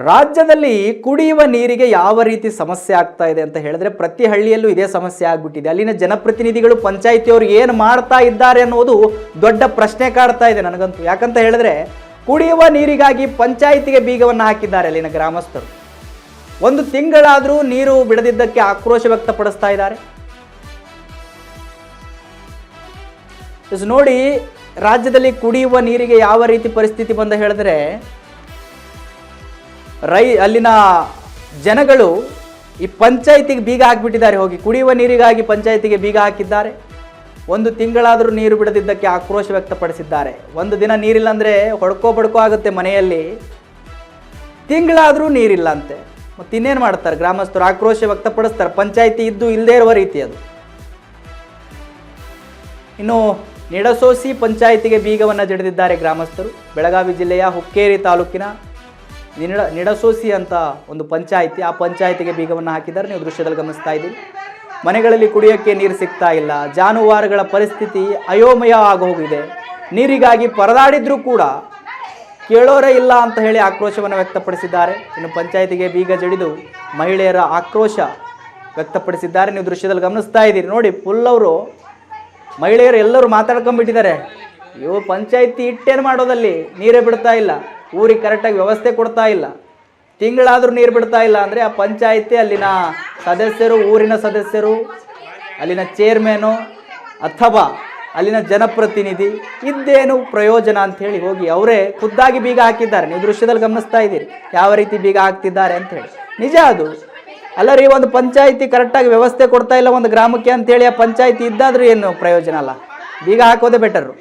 ರಾಜ್ಯದಲ್ಲಿ ಕುಡಿಯುವ ನೀರಿಗೆ ಯಾವ ರೀತಿ ಸಮಸ್ಯೆ ಆಗ್ತಾ ಇದೆ ಅಂತ ಹೇಳಿದ್ರೆ ಪ್ರತಿ ಹಳ್ಳಿಯಲ್ಲೂ ಇದೇ ಸಮಸ್ಯೆ ಆಗ್ಬಿಟ್ಟಿದೆ. ಅಲ್ಲಿನ ಜನಪ್ರತಿನಿಧಿಗಳು ಪಂಚಾಯಿತಿಯವರು ಏನು ಮಾಡ್ತಾ ಇದ್ದಾರೆ ಅನ್ನೋದು ದೊಡ್ಡ ಪ್ರಶ್ನೆ ಕಾಡ್ತಾ ಇದೆ ನನಗಂತೂ. ಯಾಕಂತ ಹೇಳಿದ್ರೆ ಕುಡಿಯುವ ನೀರಿಗಾಗಿ ಪಂಚಾಯಿತಿಗೆ ಬೀಗವನ್ನು ಹಾಕಿದ್ದಾರೆ ಅಲ್ಲಿನ ಗ್ರಾಮಸ್ಥರು. ಒಂದು ತಿಂಗಳಾದರೂ ನೀರು ಬಿಡದಿದ್ದಕ್ಕೆ ಆಕ್ರೋಶ ವ್ಯಕ್ತಪಡಿಸ್ತಾ ಇದ್ದಾರೆ. ನೋಡಿ, ರಾಜ್ಯದಲ್ಲಿ ಕುಡಿಯುವ ನೀರಿಗೆ ಯಾವ ರೀತಿ ಪರಿಸ್ಥಿತಿ ಬಂದ ಹೇಳಿದ್ರೆ ಅಲ್ಲಿನ ಜನಗಳು ಈ ಪಂಚಾಯಿತಿಗೆ ಬೀಗ ಹಾಕಿಬಿಟ್ಟಿದ್ದಾರೆ. ಹೋಗಿ ಕುಡಿಯುವ ನೀರಿಗಾಗಿ ಪಂಚಾಯಿತಿಗೆ ಬೀಗ ಹಾಕಿದ್ದಾರೆ. ಒಂದು ತಿಂಗಳಾದರೂ ನೀರು ಬಿಡದಿದ್ದಕ್ಕೆ ಆಕ್ರೋಶ ವ್ಯಕ್ತಪಡಿಸಿದ್ದಾರೆ. ಒಂದು ದಿನ ನೀರಿಲ್ಲ ಅಂದರೆ ಹೊಡ್ಕೋ ಬಡ್ಕೋ ಆಗುತ್ತೆ ಮನೆಯಲ್ಲಿ, ತಿಂಗಳಾದರೂ ನೀರಿಲ್ಲ ಅಂತೆ. ಮತ್ತು ಇನ್ನೇನು ಮಾಡ್ತಾರೆ ಗ್ರಾಮಸ್ಥರು? ಆಕ್ರೋಶ ವ್ಯಕ್ತಪಡಿಸ್ತಾರೆ. ಪಂಚಾಯಿತಿ ಇದ್ದು ಇಲ್ಲದೇ ಇರುವ ರೀತಿ ಅದು. ಇನ್ನು ನಿಡಸೋಸಿ ಪಂಚಾಯಿತಿಗೆ ಬೀಗವನ್ನು ಜಡಿದಿದ್ದಾರೆ ಗ್ರಾಮಸ್ಥರು. ಬೆಳಗಾವಿ ಜಿಲ್ಲೆಯ ಹುಕ್ಕೇರಿ ತಾಲೂಕಿನ ನಿಡಸೋಸಿ ಅಂತ ಒಂದು ಪಂಚಾಯಿತಿ, ಆ ಪಂಚಾಯಿತಿಗೆ ಬೀಗವನ್ನು ಹಾಕಿದ್ದಾರೆ. ನೀವು ದೃಶ್ಯದಲ್ಲಿ ಗಮನಿಸ್ತಾ ಇದ್ದೀರಿ. ಮನೆಗಳಲ್ಲಿ ಕುಡಿಯೋಕ್ಕೆ ನೀರು ಸಿಗ್ತಾ ಇಲ್ಲ. ಜಾನುವಾರುಗಳ ಪರಿಸ್ಥಿತಿ ಅಯೋಮಯ ಆಗೋಗಿದೆ. ನೀರಿಗಾಗಿ ಪರದಾಡಿದ್ರೂ ಕೂಡ ಕೇಳೋರೇ ಇಲ್ಲ ಅಂತ ಹೇಳಿ ಆಕ್ರೋಶವನ್ನು ವ್ಯಕ್ತಪಡಿಸಿದ್ದಾರೆ. ಇನ್ನು ಪಂಚಾಯಿತಿಗೆ ಬೀಗ ಜಡಿದು ಮಹಿಳೆಯರ ಆಕ್ರೋಶ ವ್ಯಕ್ತಪಡಿಸಿದ್ದಾರೆ. ನೀವು ದೃಶ್ಯದಲ್ಲಿ ಗಮನಿಸ್ತಾ ಇದ್ದೀರಿ. ನೋಡಿ, ಫುಲ್ ಅವರು ಮಹಿಳೆಯರು ಎಲ್ಲರೂ ಮಾತಾಡ್ಕೊಂಡ್ಬಿಟ್ಟಿದ್ದಾರೆ. ಇವು ಪಂಚಾಯಿತಿ ಇಟ್ಟೇನು ಮಾಡೋದಲ್ಲಿ, ನೀರೇ ಬಿಡ್ತಾ ಇಲ್ಲ, ಊರಿಗೆ ಕರೆಕ್ಟಾಗಿ ವ್ಯವಸ್ಥೆ ಕೊಡ್ತಾ ಇಲ್ಲ, ತಿಂಗಳಾದರೂ ನೀರು ಬಿಡ್ತಾ ಇಲ್ಲ ಅಂದರೆ ಆ ಪಂಚಾಯಿತಿ, ಅಲ್ಲಿನ ಸದಸ್ಯರು, ಊರಿನ ಸದಸ್ಯರು, ಅಲ್ಲಿನ ಚೇರ್ಮನು ಅಥವಾ ಅಲ್ಲಿನ ಜನಪ್ರತಿನಿಧಿ ಇದ್ದೇನು ಪ್ರಯೋಜನ ಅಂಥೇಳಿ ಹೋಗಿ ಅವರೇ ಖುದ್ದಾಗಿ ಬೀಗ ಹಾಕಿದ್ದಾರೆ. ನೀವು ದೃಶ್ಯದಲ್ಲಿ ಗಮನಿಸ್ತಾ ಇದ್ದೀರಿ ಯಾವ ರೀತಿ ಬೀಗ ಹಾಕ್ತಿದ್ದಾರೆ ಅಂಥೇಳಿ. ನಿಜ ಅದು ಅಲ್ಲ ರೀ, ಒಂದು ಪಂಚಾಯಿತಿ ಕರೆಕ್ಟಾಗಿ ವ್ಯವಸ್ಥೆ ಕೊಡ್ತಾ ಇಲ್ಲ ಒಂದು ಗ್ರಾಮಕ್ಕೆ ಅಂಥೇಳಿ ಆ ಪಂಚಾಯಿತಿ ಇದ್ದಾದರೂ ಏನು ಪ್ರಯೋಜನ ಅಲ್ಲ, ಬೀಗ ಹಾಕೋದೇ ಬೆಟರು.